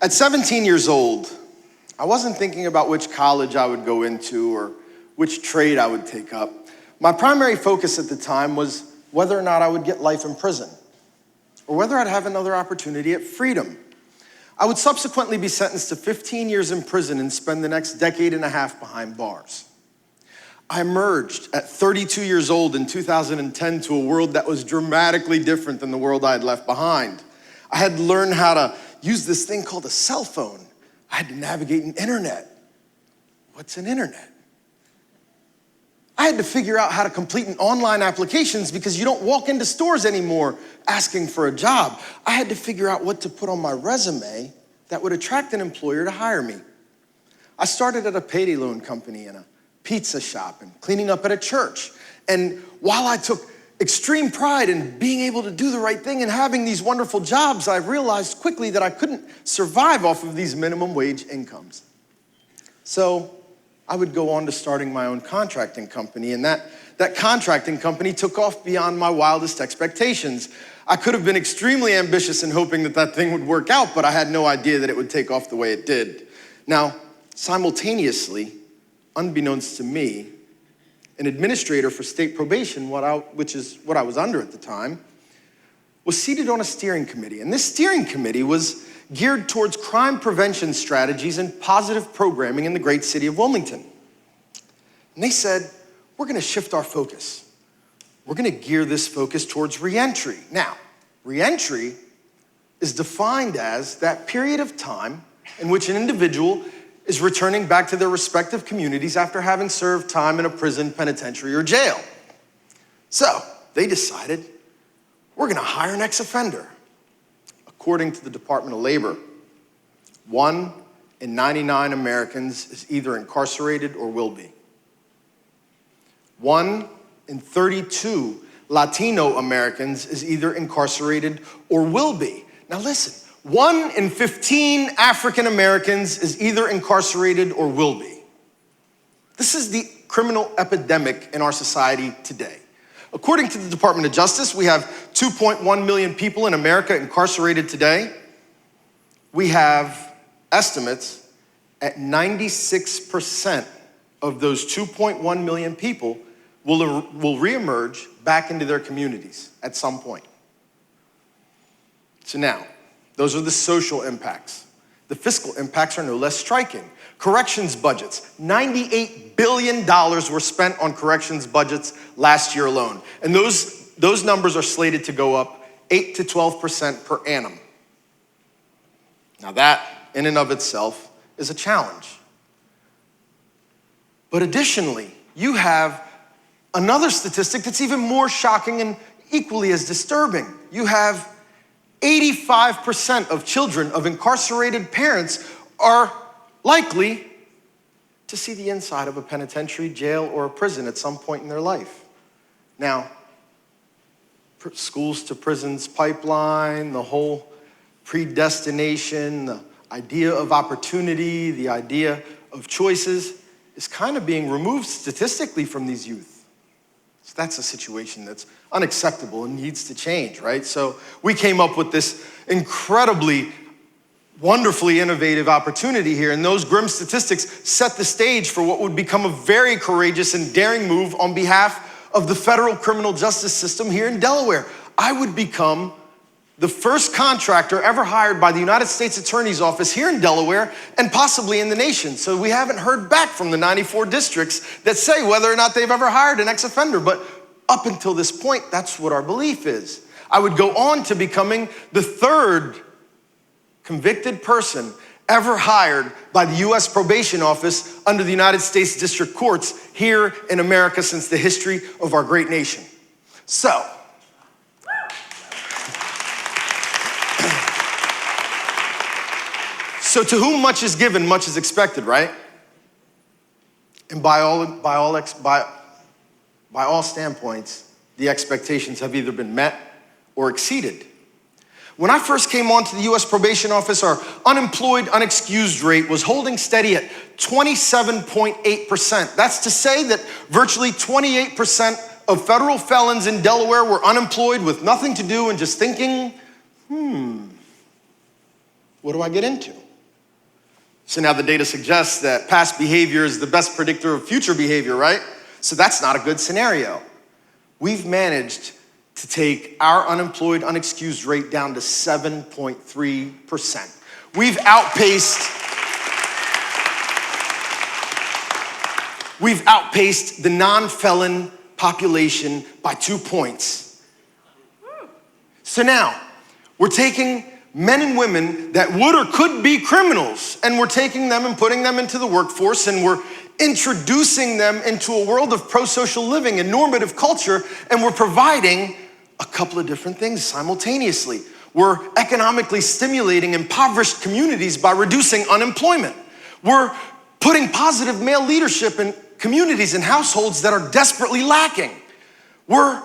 At 17 years old, I wasn't thinking about which college I would go into or which trade I would take up. My primary focus at the time was whether or not I would get life in prison or whether I'd have another opportunity at freedom. I would subsequently be sentenced to 15 years in prison and spend the next decade and a half behind bars. I emerged at 32 years old in 2010 to a world that was dramatically different than the world I had left behind. I had learned how to use this thing called a cell phone. I had to navigate an internet. What's an internet? I had to figure out how to complete an online applications because you don't walk into stores anymore asking for a job. I had to figure out what to put on my resume that would attract an employer to hire me. I started at a payday loan company and a pizza shop and cleaning up at a church. And while I took extreme pride in being able to do the right thing and having these wonderful jobs, I realized quickly that I couldn't survive off of these minimum wage incomes. So I would go on to starting my own contracting company, and that contracting company took off beyond my wildest expectations. I could have been extremely ambitious in hoping that thing would work out, but I had no idea that it would take off the way it did. Now, simultaneously, unbeknownst to me, an administrator for state probation, which is what I was under at the time, was seated on a steering committee. And this steering committee was geared towards crime prevention strategies and positive programming in the great city of Wilmington. And they said, we're gonna shift our focus. We're gonna gear this focus towards reentry. Now, reentry is defined as that period of time in which an individual is returning back to their respective communities after having served time in a prison, penitentiary, or jail. So they decided, we're gonna hire an ex-offender. According to the Department of Labor, 1 in 99 Americans is either incarcerated or will be. 1 in 32 Latino Americans is either incarcerated or will be. Now listen, 1 in 15 African Americans is either incarcerated or will be. This is the criminal epidemic in our society today. According to the Department of Justice, we have 2.1 million people in America incarcerated today. We have estimates at 96% of those 2.1 million people will reemerge back into their communities at some point. So now, those are the social impacts. The fiscal impacts are no less striking. Corrections budgets, $98 billion were spent on corrections budgets last year alone. And those numbers are slated to go up 8 to 12% per annum. Now that, in and of itself, is a challenge. But additionally, you have another statistic that's even more shocking and equally as disturbing. You have 85% of children of incarcerated parents are likely to see the inside of a penitentiary, jail, or a prison at some point in their life. Now, schools to prisons pipeline, the whole predestination, the idea of opportunity, the idea of choices is kind of being removed statistically from these youth. So that's a situation that's unacceptable and needs to change, right? So we came up with this incredibly, wonderfully innovative opportunity here, and those grim statistics set the stage for what would become a very courageous and daring move on behalf of the federal criminal justice system here in Delaware. I would become the first contractor ever hired by the United States Attorney's Office here in Delaware and possibly in the nation. So we haven't heard back from the 94 districts that say whether or not they've ever hired an ex-offender, but up until this point, that's what our belief is. I would go on to becoming the third convicted person ever hired by the U.S. Probation Office under the United States District Courts here in America since the history of our great nation. So, to whom much is given, much is expected, right? And by all standpoints, the expectations have either been met or exceeded. When I first came onto the U.S. Probation Office, our unemployed, unexcused rate was holding steady at 27.8%. That's to say that virtually 28% of federal felons in Delaware were unemployed with nothing to do and just thinking, what do I get into? So now the data suggests that past behavior is the best predictor of future behavior, right? So that's not a good scenario. We've managed to take our unemployed, unexcused rate down to 7.3%. We've outpaced the non-felon population by 2 points. So now, we're taking men and women that would or could be criminals, and we're taking them and putting them into the workforce, and we're introducing them into a world of pro-social living and normative culture, and we're providing a couple of different things simultaneously. We're economically stimulating impoverished communities by reducing unemployment. We're putting positive male leadership in communities and households that are desperately lacking. We're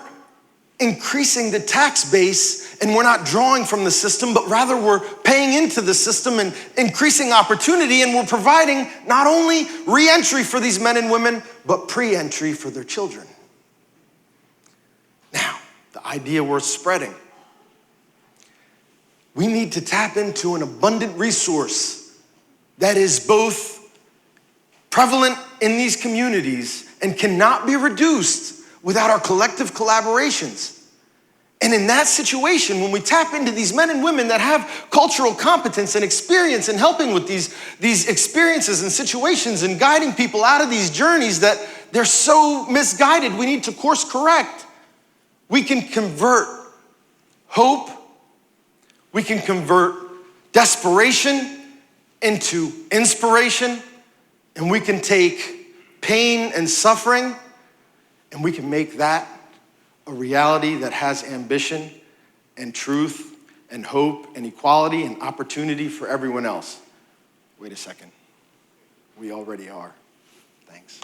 increasing the tax base, and we're not drawing from the system, but rather we're paying into the system and increasing opportunity, and we're providing not only reentry for these men and women, but pre-entry for their children. Now, the idea we're spreading. We need to tap into an abundant resource that is both prevalent in these communities and cannot be reduced without our collective collaborations. And in that situation, when we tap into these men and women that have cultural competence and experience in helping with these experiences and situations and guiding people out of these journeys that they're so misguided, we need to course correct. We can convert hope, we can convert desperation into inspiration, and we can take pain and suffering, and we can make that a reality that has ambition and truth and hope and equality and opportunity for everyone else. Wait a second. We already are. Thanks.